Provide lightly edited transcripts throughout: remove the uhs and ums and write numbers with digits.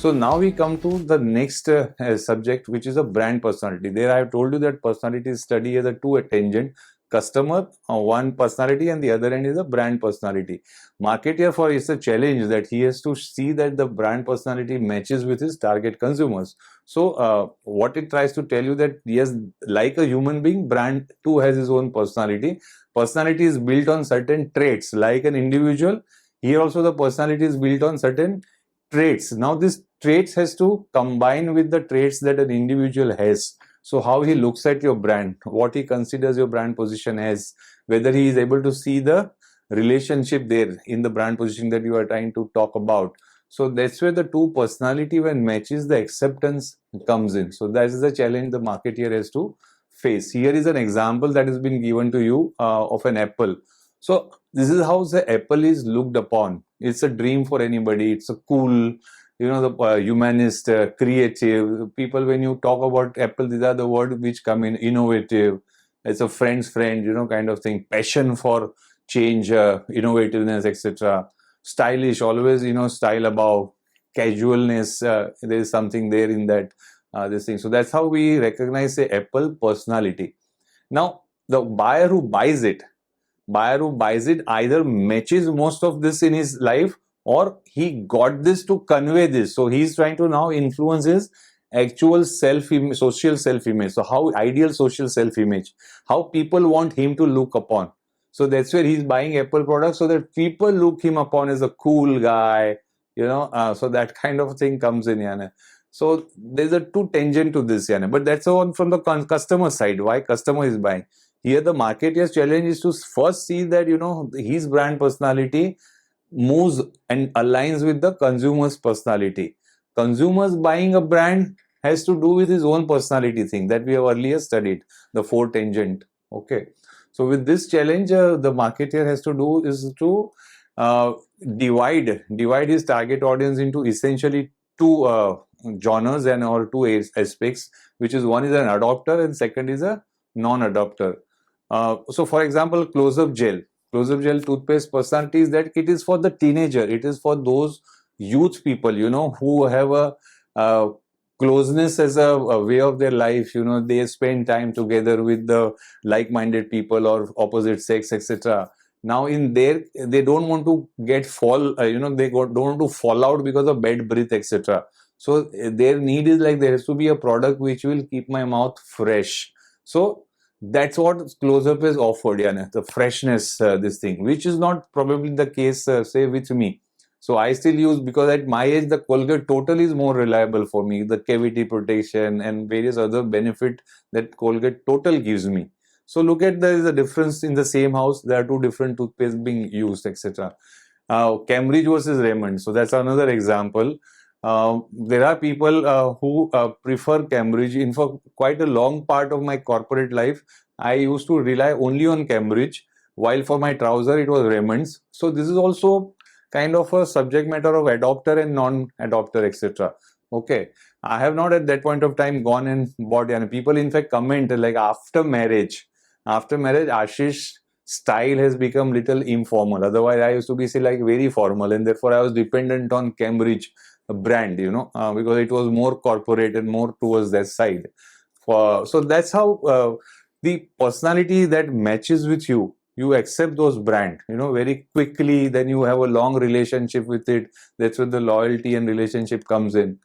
So now we come to the next subject, which is a brand personality. There I have told you that personality study has a two tangent: customer one personality, and the other end is a brand personality. Marketer for is a challenge that he has to see that the brand personality matches with his target consumers. So what it tries to tell you that yes, like a human being, brand too has his own personality. Personality is built on certain traits. Like an individual, here also the personality is built on certain traits. Now this traits has to combine with the traits that an individual has. So how he looks at your brand, what he considers your brand position as, whether he is able to see the relationship there in the brand position that you are trying to talk about. So that's where the two personality, when matches, the acceptance comes in. So that is the challenge the marketeer has to face. Here is an example that has been given to you of an apple. So this is how the apple is looked upon. It's a dream for anybody. It's a cool, the humanist, creative people. When you talk about apple, these are the words which come in: innovative. It's a friend's friend, kind of thing. Passion for change, innovativeness, etc. Stylish, always, style above. Casualness, there is something there in that this thing. So that's how we recognize the apple personality. Now, the buyer who buys it either matches most of this in his life, or he got this to convey this. So he's trying to now influence his actual social self-image. So how ideal social self-image, how people want him to look upon. So that's where he's buying Apple products so that people look him upon as a cool guy, so that kind of thing comes in, Yana. So there's a two tangent to this, Yana. But that's on from the customer side, why customer is buying. Here the marketer's challenge is to first see that his brand personality moves and aligns with the consumer's personality. Consumers buying a brand has to do with his own personality thing that we have earlier studied, the four tangent. Okay, so with this challenge, the marketer has to do is to divide his target audience into essentially two genres and or two aspects, which is one is an adopter and second is a non-adopter. So for example, close-up gel toothpaste personality is that it is for the teenager. It is for those youth people, who have a closeness as a way of their life. They spend time together with the like-minded people or opposite sex, etc. Now they don't want to get don't want to fall out because of bad breath, etc. So their need is like there has to be a product which will keep my mouth fresh. So that's what close-up is offered, the freshness, this thing, which is not probably the case, say, with me. So I still use, because at my age, the Colgate Total is more reliable for me, the cavity protection and various other benefit that Colgate Total gives me. So look at there is a difference in the same house. There are two different toothpaste being used, etc. Cambridge versus Raymond. So that's another example. There are people who prefer Cambridge. In for quite a long part of my corporate life, I used to rely only on Cambridge, while for my trouser it was Raymond's. So this is also kind of a subject matter of adopter and non-adopter, etc. Okay, I have not at that point of time gone and bought. And people in fact comment like after marriage, Ashish style has become little informal. Otherwise, I used to be say like very formal, and therefore I was dependent on Cambridge brand, because it was more corporate and more towards that side. So that's how the personality that matches with you accept those brand, very quickly. Then you have a long relationship with it. That's where the loyalty and relationship comes in.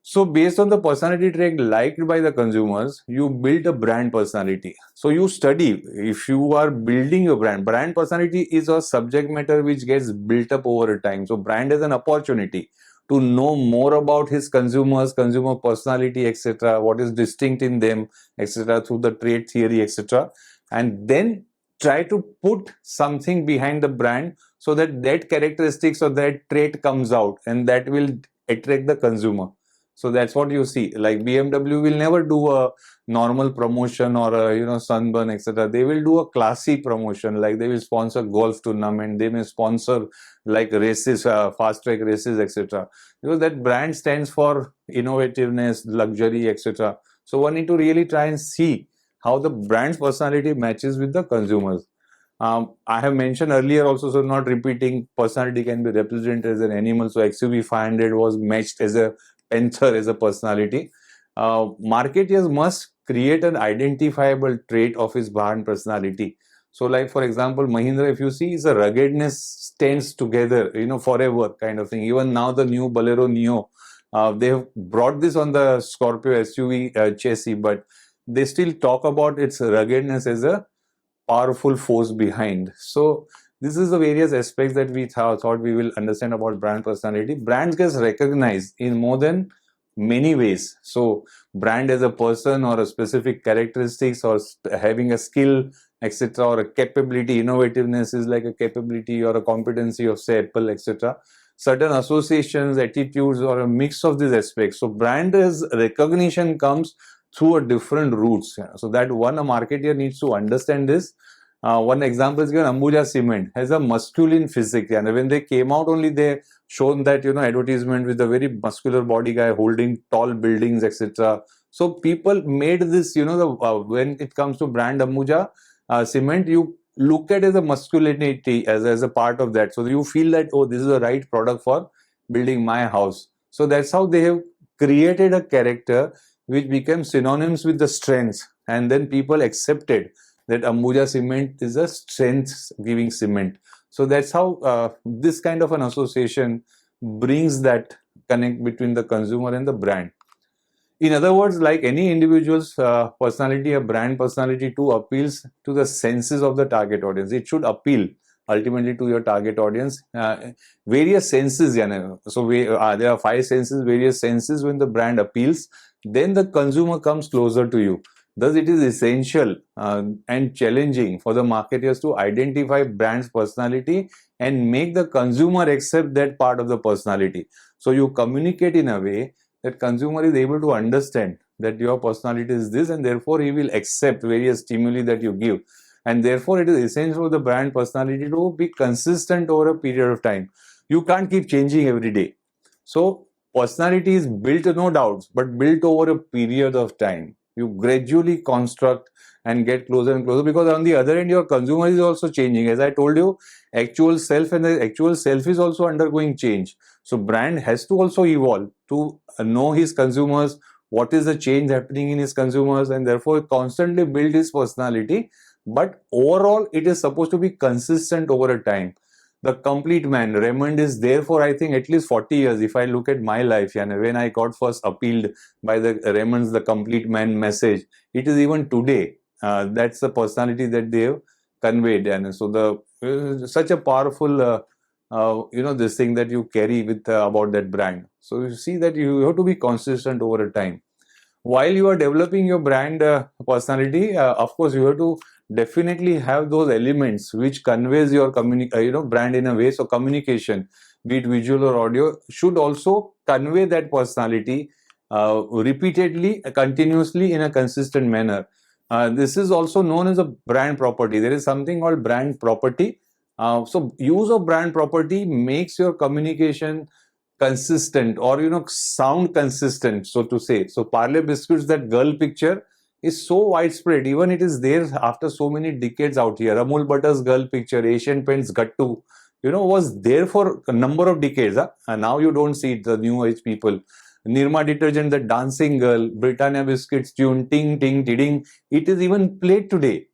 So based on the personality trait liked by the consumers, you build a brand personality. So you study if you are building a brand personality is a subject matter which gets built up over time. So brand is an opportunity to know more about his consumers, consumer personality, etc., what is distinct in them, etc., through the trait theory, etc., and then try to put something behind the brand so that characteristics or that trait comes out, and that will attract the consumer. So that's what you see. Like BMW will never do a normal promotion or a sunburn, etc. They will do a classy promotion, like they will sponsor golf tournament, they may sponsor like races, fast track races, etc. Because that brand stands for innovativeness, luxury, etc. So one need to really try and see how the brand's personality matches with the consumers. I have mentioned earlier also, so not repeating, personality can be represented as an animal. So XUV 500 was matched as a panther as a personality. Marketeers must create an identifiable trait of his brand personality. So like for example, Mahindra, if you see, is a ruggedness stands together, forever kind of thing. Even now the new Bolero Neo, they have brought this on the Scorpio SUV chassis, but they still talk about its ruggedness as a powerful force behind. So this is the various aspects that we thought we will understand about brand personality. Brands gets recognized in more than many ways. So brand as a person or a specific characteristics or having a skill, etc., or a capability. Innovativeness is like a capability or a competency of, say, Apple, etc. Certain associations, attitudes, or a mix of these aspects. So brand as recognition comes through a different routes. So that one, a marketer needs to understand this. One example is given, Ambuja Cement has a masculine physique, and when they came out only, they shown that advertisement with a very muscular body guy holding tall buildings, etc. So people made this, when it comes to brand Ambuja Cement, you look at as a masculinity as a part of that. So you feel that, oh, this is the right product for building my house. So that's how they have created a character which became synonyms with the strengths, and then people accepted that Ambuja Cement is a strength giving cement. So that's how this kind of an association brings that connect between the consumer and the brand. In other words, like any individual's personality, a brand personality too appeals to the senses of the target audience. It should appeal ultimately to your target audience. Various senses, so there are 5 senses, various senses. When the brand appeals, then the consumer comes closer to you. Thus, it is essential and challenging for the marketers to identify brand's personality and make the consumer accept that part of the personality. So you communicate in a way that consumer is able to understand that your personality is this, and therefore he will accept various stimuli that you give. And therefore it is essential for the brand personality to be consistent over a period of time. You can't keep changing every day. So personality is built, no doubts, but built over a period of time. You gradually construct and get closer and closer, because on the other end, your consumer is also changing. As I told you, actual self and the actual self is also undergoing change. So brand has to also evolve to know his consumers, what is the change happening in his consumers, and therefore constantly build his personality. But overall, it is supposed to be consistent over a time. The complete man, Raymond, is there for, I think, at least 40 years. If I look at my life, and when I got first appealed by the Raymond's The Complete Man message, it is even today. That's the personality that they have conveyed. And so such a powerful this thing that you carry with about that brand. So you see that you have to be consistent over a time. While you are developing your brand personality, of course, you have to definitely have those elements which conveys your brand in a way. So communication, be it visual or audio, should also convey that personality repeatedly, continuously, in a consistent manner. This is also known as a brand property. There is something called brand property. So use of brand property makes your communication consistent, or sound consistent, so to say. So Parle Biscuits, that girl picture is so widespread, even it is there after so many decades out here. Amul Butter's girl picture, Asian Paints Gattu, was there for a number of decades. And now you don't see it, the new age people. Nirma detergent, the dancing girl, Britannia biscuits tune, ting ting ting, it is even played today.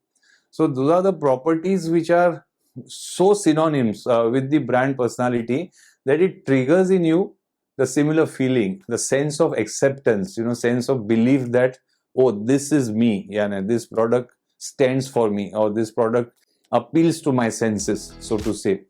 So those are the properties which are so synonyms with the brand personality, that it triggers in you the similar feeling, the sense of acceptance, sense of belief that, oh, this is me, this product stands for me, or this product appeals to my senses, so to say.